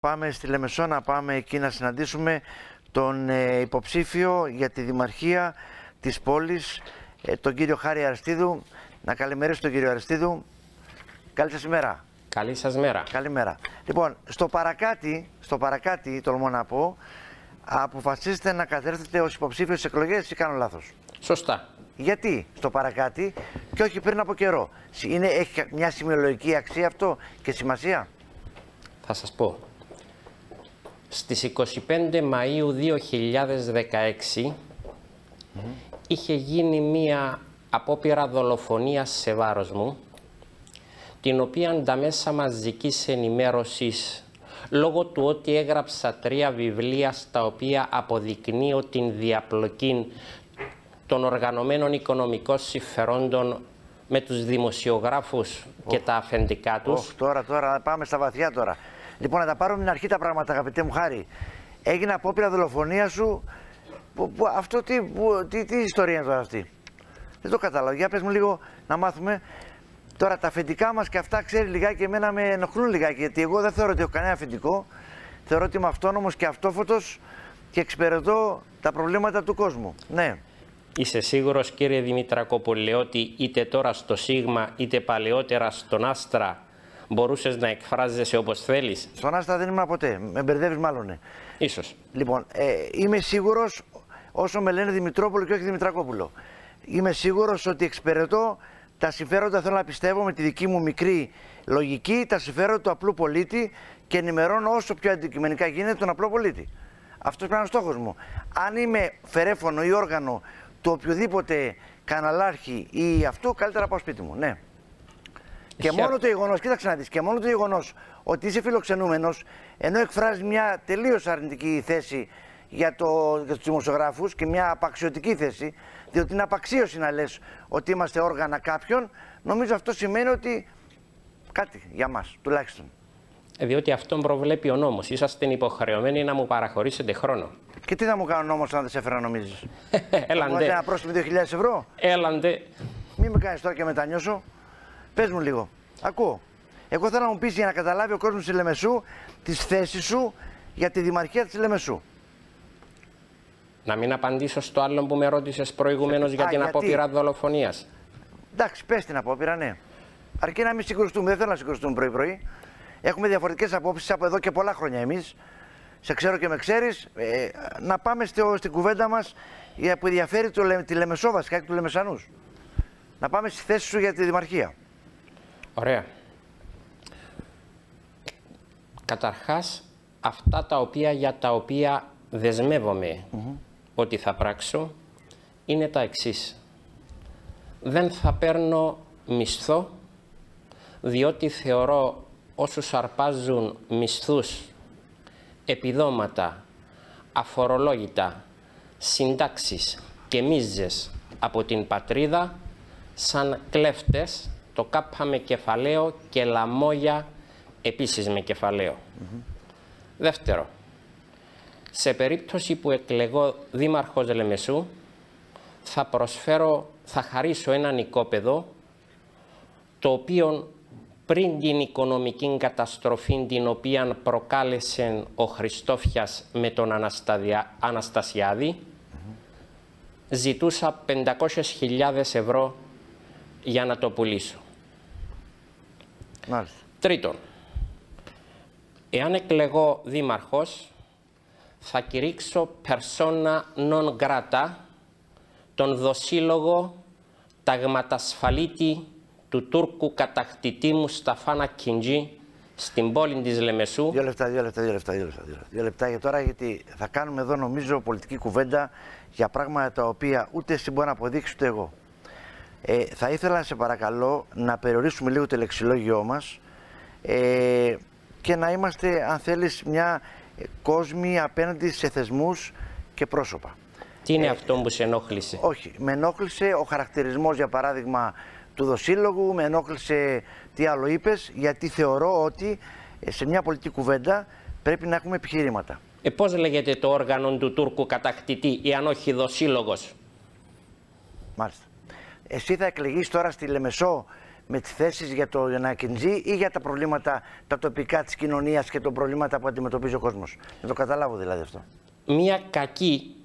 πάμε στη Λεμεσό, να πάμε εκεί να συναντήσουμε τον υποψήφιο για τη Δημαρχία της πόλης, τον κύριο Χάρη Αριστίδου. Να καλημερίσω τον κύριο Αριστίδου. Καλή σας ημέρα. Καλή σας μέρα. Καλημέρα. Λοιπόν, στο παρακάτι, τολμώ να πω, αποφασίσετε να κατέρθετε ως υποψήφιος στις εκλογές ή κάνω λάθος? Σωστά. Γιατί στο παρακάτι και όχι πριν από καιρό? Έχει μια σημειολογική αξία αυτό και σημασία? Θα σας πω. Στις 25 Μαΐου 2016 είχε γίνει μία απόπειρα δολοφονίας σε βάρος μου, την οποία τα μέσα μαζικής ενημέρωσης, λόγω του ότι έγραψα 3 βιβλία στα οποία αποδεικνύω την διαπλοκή των οργανωμένων οικονομικών συμφερόντων με τους δημοσιογράφους και τα αφεντικά τους. Τώρα πάμε στα βαθιά τώρα. Λοιπόν, να τα πάρουμε την αρχή τα πράγματα, αγαπητέ μου Χάρη. Έγινε απόπειρα δολοφονία σου. Αυτό τι ιστορία είναι τώρα αυτή? Δεν το κατάλαβα. Για πες μου λίγο να μάθουμε. Τώρα τα αφεντικά μας και αυτά, ξέρει λιγάκι, εμένα με ενοχλούν λιγάκι. Γιατί εγώ δεν θεωρώ ότι έχω κανένα αφεντικό. Θεωρώ ότι είμαι αυτόνομος και αυτόφωτος και εξυπηρετώ τα προβλήματα του κόσμου. Ναι. Είσαι σίγουρος, κύριε Δημητρακόπουλε, ότι είτε τώρα στο Σίγμα είτε παλαιότερα στον Άστρα μπορούσες να εκφράζεσαι όπως θέλεις? Στον Άστρα δεν ήμουν ποτέ. Με μπερδεύεις μάλλον. Ίσως. Λοιπόν, είμαι σίγουρος, όσο με λένε Δημητρόπουλο και όχι Δημητρακόπουλο, είμαι σίγουρος ότι εξυπηρετώ τα συμφέροντα, θέλω να πιστεύω με τη δική μου μικρή λογική, τα συμφέροντα του απλού πολίτη και ενημερώνω όσο πιο αντικειμενικά γίνεται τον απλό πολίτη. Αυτός πρέπει να είναι ο στόχος μου. Αν είμαι φερέφωνο ή όργανο του οποιοδήποτε καναλάρχη ή αυτού, καλύτερα πάω σπίτι μου. Ναι. Και μόνο το γεγονός, κοίταξε να δεις, και μόνο το γεγονός ότι είσαι φιλοξενούμενος, ενώ εκφράζει μια τελείως αρνητική θέση για τους δημοσιογράφους και μια απαξιωτική θέση, διότι είναι απαξίωση να λες ότι είμαστε όργανα κάποιον, νομίζω αυτό σημαίνει ότι κάτι για μας τουλάχιστον. Διότι αυτόν προβλέπει ο νόμος. Είσαστε υποχρεωμένοι να μου παραχωρήσετε χρόνο. Και τι θα μου κάνω νόμος αν δεν σε έφερα, νομίζεις? Έλαντε. Ένα πρόστιμο 2.000 ευρώ. Έλαντε. Μην με κάνεις τώρα και μετανιώσω. Πες μου λίγο. Ακούω. Εγώ θέλω να μου πεις, για να καταλάβει ο κόσμος της Λεμεσού, τις θέσεις σου για τη Δημαρχία της Λεμεσού. Να μην απαντήσω στο άλλο που με ρώτησες προηγουμένως για την απόπειρα δολοφονίας? Εντάξει, πες την απόπειρα, ναι. Αρκεί να μην συγκρουστούμε. Δεν θέλω να συγκρουστούμε πρωί-πρωί. Έχουμε διαφορετικές απόψεις από εδώ και πολλά χρόνια εμείς. Σε ξέρω και με ξέρεις. Να πάμε στην κουβέντα μας που ενδιαφέρει τη Λεμεσό βασικά και του Λεμεσανούς. Να πάμε στη θέση σου για τη Δημαρχία. Ωραία. Καταρχάς, αυτά για τα οποία δεσμεύομαι ότι θα πράξω είναι τα εξής. Δεν θα παίρνω μισθό, διότι θεωρώ όσους αρπάζουν μισθούς, επιδόματα, αφορολόγητα, συντάξεις και μίζες από την πατρίδα σαν κλέφτες, το κάπα με κεφαλαίο και λαμόγια επίσης με κεφαλαίο. Δεύτερο, σε περίπτωση που εκλεγώ δήμαρχος Λεμεσού, θα χαρίσω έναν οικόπεδο, το οποίο πριν την οικονομική καταστροφή την οποία προκάλεσε ο Χριστόφιας με τον Αναστασιάδη, ζητούσα 500.000 ευρώ για να το πουλήσω. Μάλιστα. Τρίτον, εάν εκλεγώ δήμαρχος, θα κηρύξω persona non grata τον δοσύλλογο ταγματασφαλίτη του Τούρκου κατακτητή Μουσταφά Κιντζή στην πόλη της Λεμεσού. Δύο λεπτά για τώρα, γιατί θα κάνουμε εδώ νομίζω πολιτική κουβέντα για πράγματα τα οποία ούτε εσύ μπορεί να αποδείξει ούτε εγώ. Θα ήθελα, σε παρακαλώ, να περιορίσουμε λίγο το λεξιλόγιό μας και να είμαστε, αν θέλεις, μια κόσμοι απέναντι σε θεσμούς και πρόσωπα. Τι είναι αυτό που σε ενόχλησε? Όχι, με ενόχλησε ο χαρακτηρισμός, για παράδειγμα, του δοσύλλογου, με ενόχλησε τι άλλο είπες, γιατί θεωρώ ότι σε μια πολιτική κουβέντα πρέπει να έχουμε επιχειρήματα. Πώς λέγεται το όργανο του Τούρκου κατακτητή, εάν όχι δοσύλλογος? Μάλιστα. Εσύ θα εκλεγείς τώρα στη Λεμεσό με τις θέσεις για το Νακιντζή ή για τα προβλήματα τα τοπικά της κοινωνίας και τα προβλήματα που αντιμετωπίζει ο κόσμος? Δεν το καταλάβω δηλαδή αυτό. Μία κακή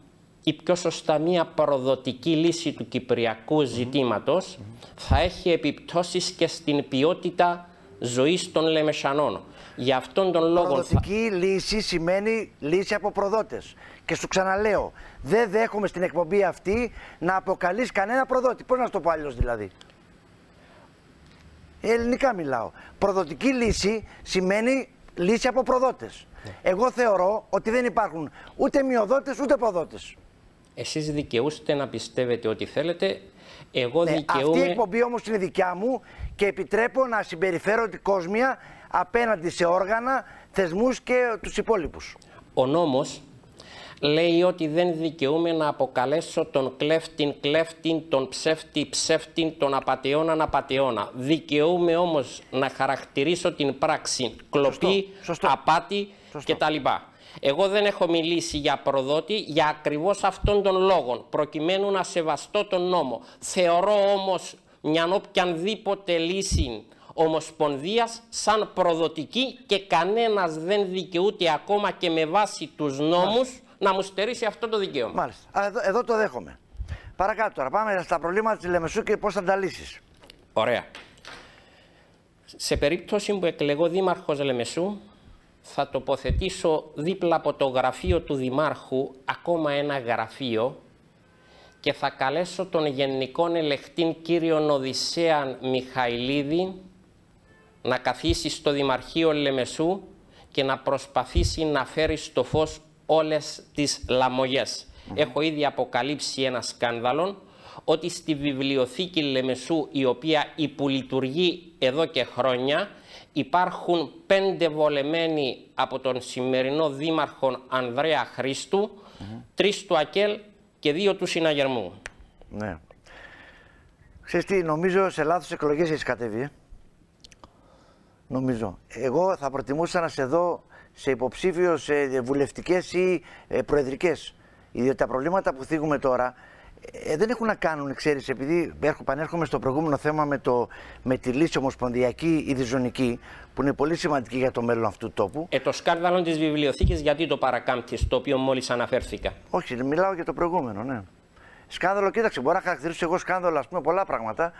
ή πιο σωστά μία προδοτική λύση του κυπριακού ζητήματος θα έχει επιπτώσεις και στην ποιότητα ζωής των Λεμεσανών. Για αυτόν τον λόγο. Προδοτική λύση σημαίνει λύση από προδότες. Και σου ξαναλέω, δεν δέχομαι στην εκπομπή αυτή να αποκαλείς κανένα προδότη. Πώς να σου το πω αλλιώς δηλαδή? Ελληνικά μιλάω. Προδοτική λύση σημαίνει λύση από προδότες. Εγώ θεωρώ ότι δεν υπάρχουν ούτε μειοδότες ούτε προδότες. Εσείς δικαιούστε να πιστεύετε ότι θέλετε. Εγώ δικαιούμαι... Αυτή η εκπομπή όμως είναι δικιά μου και επιτρέπω να συμπεριφέρω την κόσμια απέναντι σε όργανα, θεσμούς και τους υπόλοιπους. Ο νόμος λέει ότι δεν δικαιούμαι να αποκαλέσω τον κλέφτην, τον ψεύτη, τον απατεώνα απατεώνα. Δικαιούμαι όμως να χαρακτηρίσω την πράξη κλοπή, απάτη κτλ. Εγώ δεν έχω μιλήσει για προδότη για ακριβώς αυτόν τον λόγο, προκειμένου να σεβαστώ τον νόμο. Θεωρώ όμως μια οποιανδήποτε λύση ομοσπονδίας σαν προδοτική και κανένας δεν δικαιούται ακόμα και με βάση τους νόμους να μου στερήσει αυτό το δικαίωμα. Μάλιστα. Εδώ το δέχομαι. Παρακάτω τώρα, πάμε στα προβλήματα της Λεμεσού και πώς θα τα λύσεις. Ωραία. Σε περίπτωση που εκλεγώ δήμαρχος Λεμεσού, θα τοποθετήσω δίπλα από το γραφείο του Δημάρχου ακόμα ένα γραφείο και θα καλέσω τον Γενικών Ελεκτή κύριο Οδυσσέα Μιχαηλίδη να καθίσει στο Δημαρχείο Λεμεσού και να προσπαθήσει να φέρει στο φως όλες τις λαμογές. Έχω ήδη αποκαλύψει ένα σκάνδαλο ότι στη βιβλιοθήκη Λεμεσού, η οποία υπολειτουργεί εδώ και χρόνια, υπάρχουν 5 βολεμένοι από τον σημερινό δήμαρχο Ανδρέα Χρήστου, 3 του ΑΚΕΛ και 2 του Συναγερμού. Ναι. Ξέρεις τι, νομίζω σε λάθος εκλογές έχεις κατέβει. Νομίζω. Εγώ θα προτιμούσα να σε δω σε υποψήφιο σε βουλευτικές ή προεδρικές. Διότι τα προβλήματα που θίγουμε τώρα δεν έχουν να κάνουν, ξέρεις, επειδή πανέρχομαι στο προηγούμενο θέμα με τη λύση ομοσπονδιακή ή διζωνική, που είναι πολύ σημαντική για το μέλλον αυτού του τόπου. Το σκάνδαλο της βιβλιοθήκης, γιατί το παρακάμπτεις, το οποίο μόλις αναφέρθηκα? Όχι, μιλάω για το προηγούμενο, ναι. Σκάνδαλο, κοίταξε, μπορώ να χαρακτηρίσω εγώ σκάνδαλο, ας πούμε, πολλά πράγματα.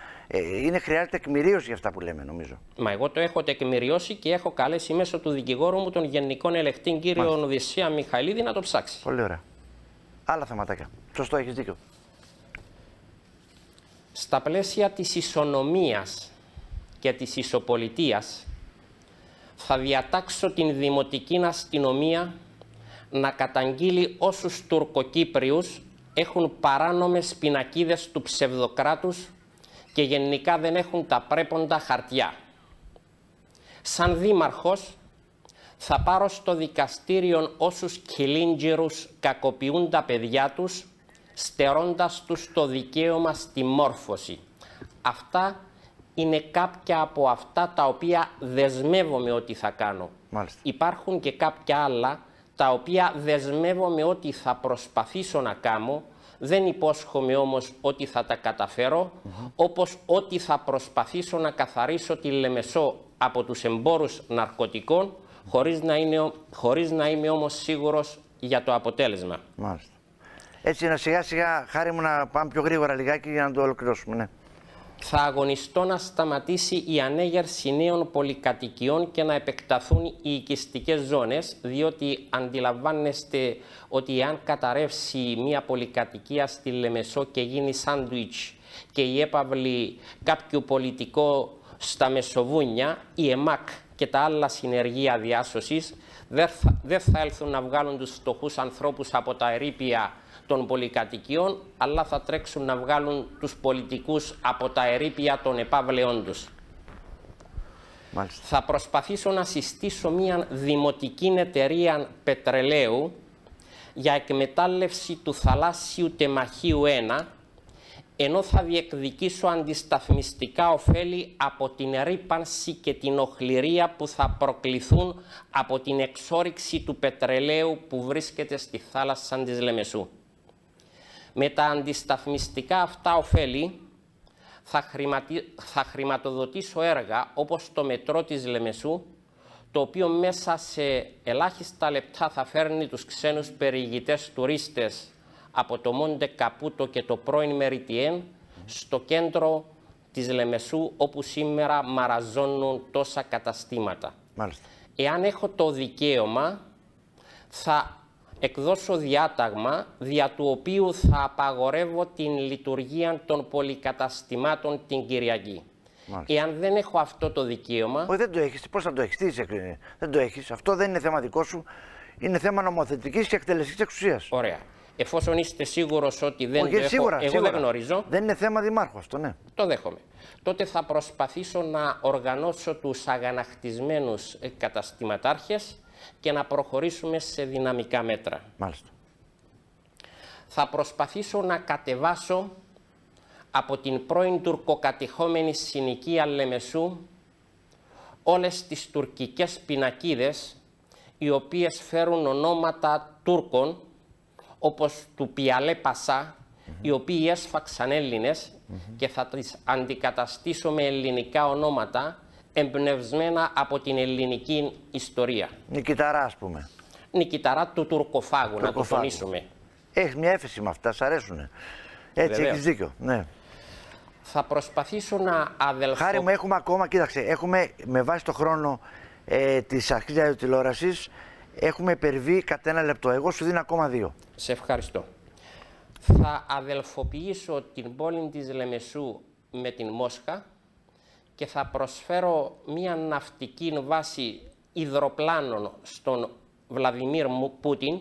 Χρειάζεται τεκμηρίωση για αυτά που λέμε, νομίζω. Μα εγώ το έχω τεκμηριώσει και έχω καλέσει μέσω του δικηγόρου μου τον Γενικών Ελεκτή κύριο Οδυσσέα Μιχαηλίδη να το ψάξει. Πολύ ωραία. Άλλα θεματάκια. Σωστό, έχεις δίκιο. Στα πλαίσια της ισονομίας και της ισοπολιτείας θα διατάξω την Δημοτική Αστυνομία να καταγγείλει όσους Τουρκοκύπριους έχουν παράνομες πινακίδες του ψευδοκράτους και γενικά δεν έχουν τα πρέποντα χαρτιά. Σαν δήμαρχος θα πάρω στο δικαστήριο όσους κυλίντζερους κακοποιούν τα παιδιά τους, στερώντας τους το δικαίωμα στη μόρφωση. Αυτά είναι κάποια από αυτά τα οποία δεσμεύομαι ότι θα κάνω. Μάλιστα. Υπάρχουν και κάποια άλλα τα οποία δεσμεύομαι ότι θα προσπαθήσω να κάνω, δεν υπόσχομαι όμως ότι θα τα καταφέρω, όπως ότι θα προσπαθήσω να καθαρίσω τη Λεμεσό από τους εμπόρους ναρκωτικών, χωρίς να είμαι όμως σίγουρος για το αποτέλεσμα. Μάλιστα. Έτσι, να σιγά σιγά, Χάρη μου, να πάμε πιο γρήγορα λιγάκι για να το ολοκληρώσουμε, ναι. Θα αγωνιστώ να σταματήσει η ανέγερση νέων πολυκατοικιών και να επεκταθούν οι οικιστικές ζώνες, διότι αντιλαμβάνεστε ότι αν καταρρεύσει μια πολυκατοικία στη Λεμεσό και γίνει σάντουιτς και η έπαυλη κάποιου πολιτικό στα Μεσοβούνια, η ΕΜΑΚ και τα άλλα συνεργεία διάσωσης δεν θα έλθουν να βγάλουν τους φτωχούς ανθρώπους από τα ερείπια των πολυκατοικιών, αλλά θα τρέξουν να βγάλουν τους πολιτικούς από τα ερείπια των επαύλεών τους. Μάλιστα. Θα προσπαθήσω να συστήσω μια δημοτική εταιρεία πετρελαίου για εκμετάλλευση του θαλάσσιου τεμαχίου 1, ενώ θα διεκδικήσω αντισταθμιστικά ωφέλη από την ρύπανση και την οχληρία που θα προκληθούν από την εξόρυξη του πετρελαίου που βρίσκεται στη θάλασσα της Λεμεσού. Με τα αντισταθμιστικά αυτά ωφέλη θα χρηματοδοτήσω έργα όπως το μετρό της Λεμεσού, το οποίο μέσα σε ελάχιστα λεπτά θα φέρνει τους ξένους περιηγητές τουρίστες από το Μόντε Καπούτο και το πρώην Μεριτιέν στο κέντρο της Λεμεσού, όπου σήμερα μαραζώνουν τόσα καταστήματα. Μάλιστα. Εάν έχω το δικαίωμα, θα εκδώσω διάταγμα δια του οποίου θα απαγορεύω την λειτουργία των πολυκαταστημάτων την Κυριακή. Μάλιστα. Εάν δεν έχω αυτό το δικαίωμα... Όχι, δεν το έχεις. Πώς θα το έχεις, τι είσαι, δεν το έχεις. Αυτό δεν είναι θέμα δικό σου. Είναι θέμα νομοθετικής και εκτελεστικής εξουσίας. Ωραία. Εφόσον είστε σίγουρος ότι δεν Όχι, το έχω, σίγουρα. δεν γνωρίζω... Δεν είναι θέμα δημάρχου αυτό, ναι. Το δέχομαι. Τότε θα προσπαθήσω να οργανώσω τους αγανακτισμένους καταστηματάρχες και να προχωρήσουμε σε δυναμικά μέτρα. Μάλιστα. Θα προσπαθήσω να κατεβάσω από την πρώην τουρκοκατεχόμενη συνοικία Λεμεσού όλες τις τουρκικές πινακίδες, οι οποίες φέρουν ονόματα Τούρκων, όπως του Πιαλέ Πασά, οι οποίοι έσφαξαν Έλληνες, και θα τις αντικαταστήσω με ελληνικά ονόματα, εμπνευσμένα από την ελληνική ιστορία. Νικηταρά, ας πούμε. Νικηταρά του Τουρκοφάγου, να το τονίσουμε. Έχεις μια έφεση με αυτά, σ' αρέσουνε. Έτσι, έχεις δίκιο, ναι. Θα προσπαθήσω να αδελφω... Χάρη μου, έχουμε ακόμα, κοίταξε, έχουμε με βάση το χρόνο της αρχής ραδιοτηλεόρασης, έχουμε υπερβεί κατά 1 λεπτό. Εγώ σου δίνω ακόμα 2. Σε ευχαριστώ. Θα αδελφοποιήσω την πόλη της Λεμεσού με την Μόσχα και θα προσφέρω μια ναυτική βάση υδροπλάνων στον Βλαδιμίρ Πούτιν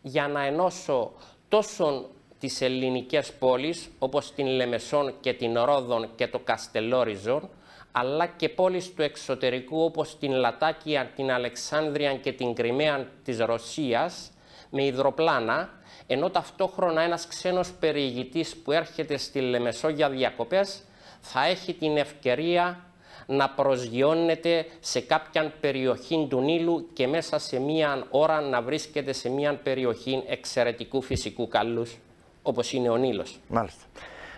για να ενώσω τόσο τις ελληνικές πόλεις όπως την Λεμεσόν και την Ρόδον και το Καστελόριζον, αλλά και πόλεις του εξωτερικού όπως την Λατάκια, την Αλεξάνδρεια και την Κριμαία της Ρωσίας με υδροπλάνα, ενώ ταυτόχρονα ένας ξένος περιηγητής που έρχεται στη Λεμεσό για διακοπές θα έχει την ευκαιρία να προσγειώνεται σε κάποια περιοχή του Νείλου και μέσα σε μία ώρα να βρίσκεται σε μία περιοχή εξαιρετικού φυσικού καλούς, όπως είναι ο Νείλος. Μάλιστα.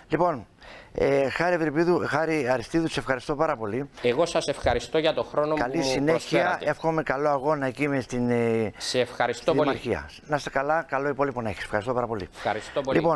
Λοιπόν, Χάρη Ευρυπίδου, Χάρη Αριστίδου, σε ευχαριστώ πάρα πολύ. Εγώ σας ευχαριστώ για το χρόνο που μου προσφέρατε. Καλή συνέχεια, εύχομαι καλό αγώνα εκεί με στην σε ευχαριστώ Δημαρχία. Να είστε καλά, καλό υπόλοιπο να έχεις. Ευχαριστώ πάρα πολύ. Ευχαριστώ πολύ. Λοιπόν,